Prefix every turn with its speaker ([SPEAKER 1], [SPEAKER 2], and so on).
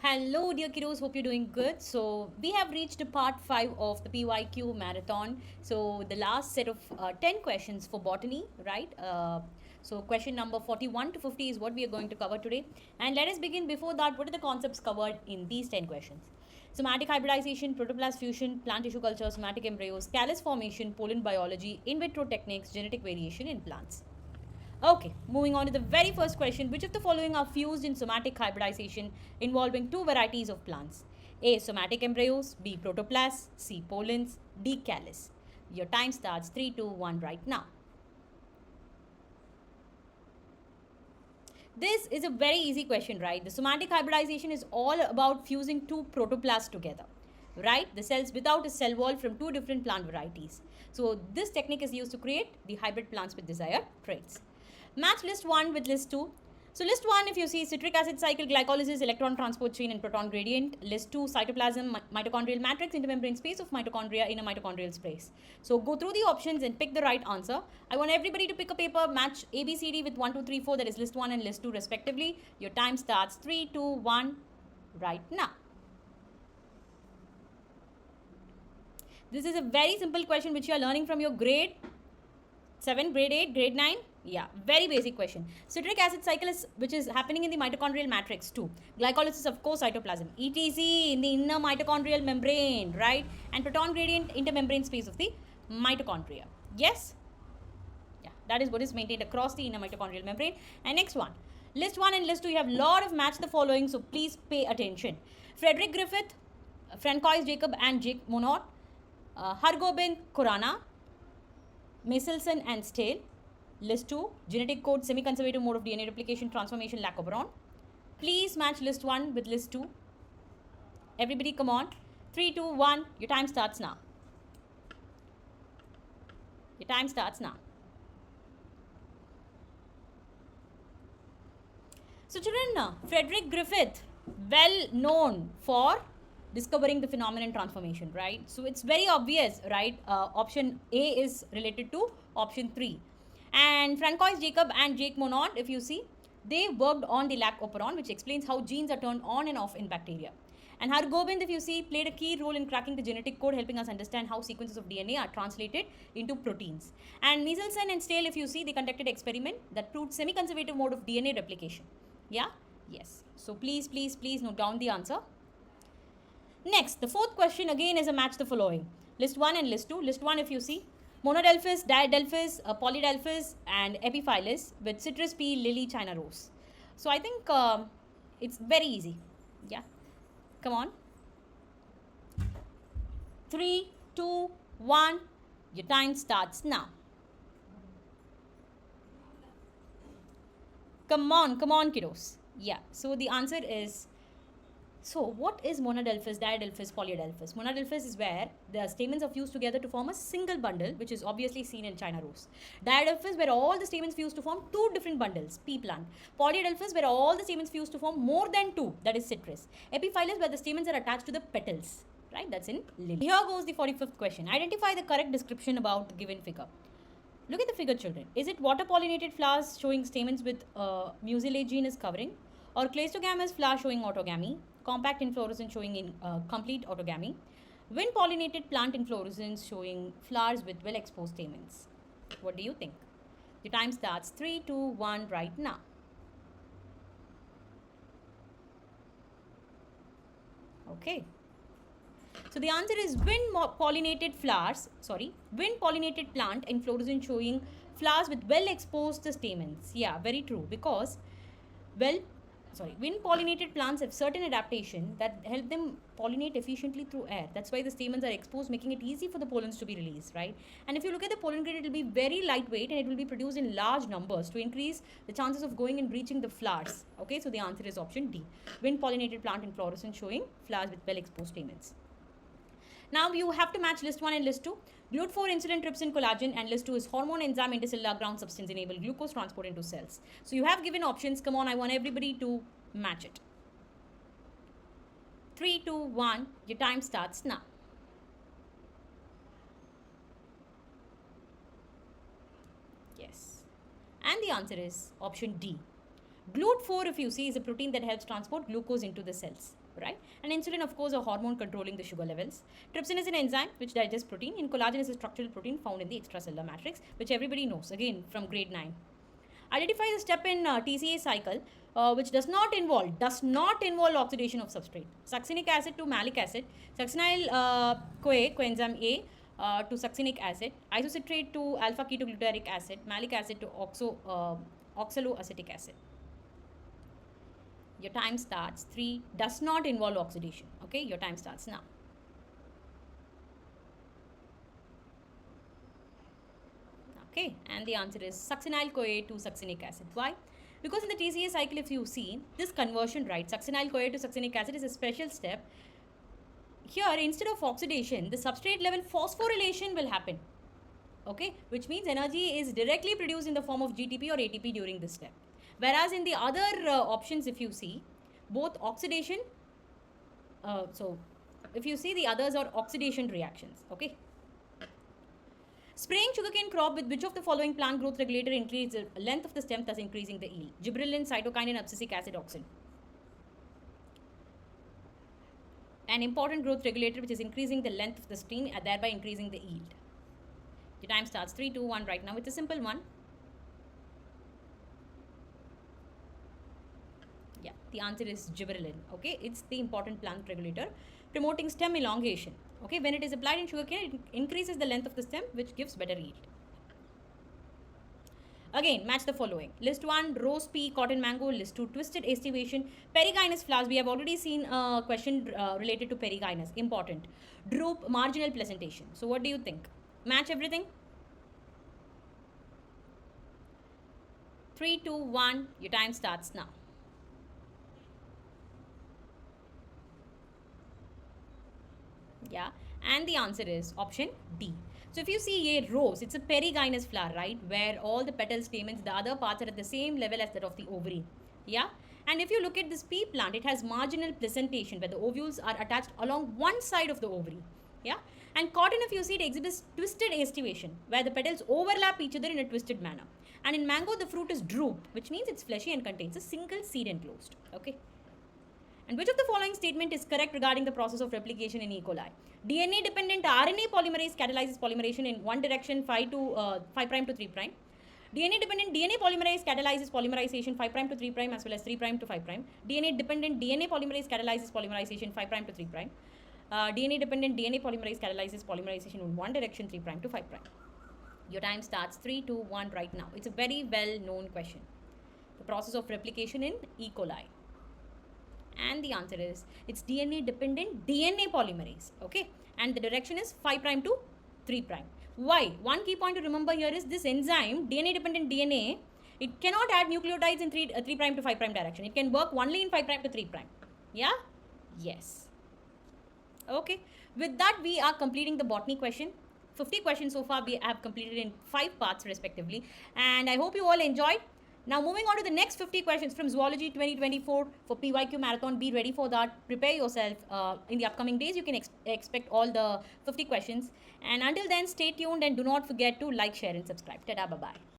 [SPEAKER 1] Hello, dear kiddos. Hope you're doing good. So, we have reached part 5 of the PYQ marathon. So, the last set of 10 questions for botany, right? So, question number 41 to 50 is what we are going to cover today. And let us begin. Before that, what are the concepts covered in these 10 questions? Somatic hybridization, protoplast fusion, plant tissue culture, somatic embryos, callus formation, pollen biology, in vitro techniques, genetic variation in plants. Okay, moving on to the very first question. Which of the following are fused in somatic hybridization involving two varieties of plants? A. Somatic embryos, B. Protoplasts, C. Pollens, D. Callus. Your time starts 3, 2, 1 right now. This is a very easy question, right? The somatic hybridization is all about fusing two protoplasts together, right? The cells without a cell wall from two different plant varieties. So this technique is used to create the hybrid plants with desired traits. Match list 1 with list 2. So list 1, if you see citric acid cycle, glycolysis, electron transport chain and proton gradient. List 2, cytoplasm, mitochondrial matrix, intermembrane space of mitochondria in a mitochondrial space. So go through the options and pick the right answer. I want everybody to pick a paper, match A, B, C, D with 1, 2, 3, 4, that is list 1 and list 2 respectively. Your time starts 3, 2, 1 right now. This is a very simple question which you are learning from your grade 7, grade 8, grade 9. Yeah, very basic question. Citric acid cycle is which is happening in the mitochondrial matrix too. Glycolysis, of course, cytoplasm. ETC in the inner mitochondrial membrane, right? And proton gradient intermembrane space of the mitochondria. Yes? Yeah, that is what is maintained across the inner mitochondrial membrane. And next one. List 1 and list 2, you have a lot of match the following, so please pay attention. Frederick Griffith, Francois Jacob and Jake Monod, Hargobind Khurana, Michelson and Stale. List 2, genetic code, semi-conservative mode of DNA replication, transformation, lack of operon. Please match list 1 with list 2. Everybody come on. 3, 2, 1. Your time starts now. Your time starts now. So children, Frederick Griffith, well known for discovering the phenomenon transformation, right? So it's very obvious, right? Option A is related to option 3. And Francois Jacob and Jake Monod, if you see, they worked on the lac operon, which explains how genes are turned on and off in bacteria. And Hargobind, if you see, played a key role in cracking the genetic code, helping us understand how sequences of DNA are translated into proteins. And Michelson and Stale, if you see, they conducted experiment that proved semi-conservative mode of DNA replication. Yeah? Yes. So please note down the answer. Next, the fourth question again is a match the following. List 1 and list 2. List 1, if you see, Monodelphis, Diadelphis, Polydelphis and Epiphyllus with citrus pea, lily, china rose. So I think it's very easy. Yeah. Come on. 3, 2, 1. Your time starts now. Come on, kiddos. Yeah. So the answer is, so what is monodelphis, diadelphis, polyadelphis? Monodelphis is where the stamens are fused together to form a single bundle, which is obviously seen in China rose. Diadelphis, where all the stamens fuse to form two different bundles, pea plant. Polyadelphis, where all the stamens fuse to form more than two, that is citrus. Epiphyllus, where the stamens are attached to the petals, right? That's in lily. Here goes the 45th question. Identify the correct description about the given figure. Look at the figure, children. Is it water pollinated flowers showing stamens with mucilaginous covering, or cleistogamous flower showing autogamy, compact inflorescence showing in complete autogamy, wind pollinated plant inflorescence showing flowers with well exposed stamens? What do you think? The time starts 3, 2, 1 right now. Okay. So the answer is wind pollinated plant inflorescence showing flowers with well exposed stamens. Yeah, very true, because wind pollinated plants have certain adaptation that help them pollinate efficiently through air. That's why the stamens are exposed, making it easy for the pollens to be released, right? And if you look at the pollen grain, it will be very lightweight and it will be produced in large numbers to increase the chances of going and reaching the flowers. Okay, so the answer is option D. Wind pollinated plant inflorescence showing flowers with well exposed stamens. Now you have to match list 1 and list 2. GLUT4, insulin, trypsin, collagen, and list 2 is hormone, enzyme, intercellular ground substance enable glucose transport into cells. So you have given options. Come on, I want everybody to match it. 3, 2, 1. Your time starts now. Yes. And the answer is option D. GLUT4, if you see, is a protein that helps transport glucose into the cells. right? And insulin, of course, a hormone controlling the sugar levels. Trypsin is an enzyme which digests protein, and collagen is a structural protein found in the extracellular matrix, which everybody knows, again, from grade 9. Identify the step in TCA cycle which does not involve oxidation of substrate. Succinic acid to malic acid, succinyl coenzyme A to succinic acid, isocitrate to alpha ketoglutarate acid, malic acid to oxaloacetic acid. Your time starts. 3 does not involve oxidation. Okay, your time starts now. Okay, and the answer is succinyl CoA to succinic acid. Why? Because in the TCA cycle, if you see this conversion, right, succinyl CoA to succinic acid is a special step. Here, instead of oxidation, the substrate level phosphorylation will happen. Okay, which means energy is directly produced in the form of GTP or ATP during this step. Whereas in the other options, if you see, both oxidation, so if you see the others are oxidation reactions. Okay. Spraying sugarcane crop with which of the following plant growth regulator increases the length of the stem, thus increasing the yield? Gibberellin, cytokinin, abscisic acid, auxin. An important growth regulator which is increasing the length of the stem and thereby increasing the yield. The time starts. 3, 2, 1 right now. It's a simple one. Yeah, the answer is gibberellin. Okay, it's the important plant regulator promoting stem elongation. Okay, when it is applied in sugarcane, it increases the length of the stem, which gives better yield. Again, match the following. List 1, rose pea, cotton mango. List 2, twisted estivation. Perigynous flowers. We have already seen a question related to perigynous. Important. Droop, marginal placentation. So what do you think? Match everything? 3, 2, 1. Your time starts now. Yeah, and the answer is option D. So if you see a rose, it's a perigynous flower, right, where all the petals, stamens, the other parts are at the same level as that of the ovary. Yeah, and if you look at this pea plant, it has marginal placentation where the ovules are attached along one side of the ovary. Yeah, and cotton, if you see, it exhibits twisted estivation where the petals overlap each other in a twisted manner. And in mango, the fruit is drooped, which means it's fleshy and contains a single seed enclosed. Okay. And which of the following statement is correct regarding the process of replication in E. coli? DNA-dependent RNA polymerase catalyzes polymerization in one direction 5 prime to 3 prime. DNA-dependent DNA polymerase catalyzes polymerization 5 prime to 3 prime as well as 3 prime to 5 prime. DNA-dependent DNA polymerase catalyzes polymerization 5 prime to 3 prime. DNA-dependent DNA polymerase catalyzes polymerization in one direction 3 prime to 5 prime. Your time starts. 3, 2, 1 right now. It's a very well-known question. The process of replication in E. coli. And the answer is it's DNA dependent DNA polymerase. Okay, and the direction is 5 prime to 3 prime. Why? One key point to remember here is this enzyme DNA dependent DNA, it cannot add nucleotides in 3 prime to 5 prime direction. It can work only in 5 prime to 3 prime. Yeah, yes. Okay, with that we are completing the botany question. 50 questions so far we have completed in 5 parts respectively, and I hope you all enjoyed. Now moving on to the next 50 questions from Zoology 2024 for PYQ Marathon. Be ready for that. Prepare yourself. In the upcoming days, you can expect all the 50 questions. And until then, stay tuned and do not forget to like, share and subscribe. Ta-da, bye-bye.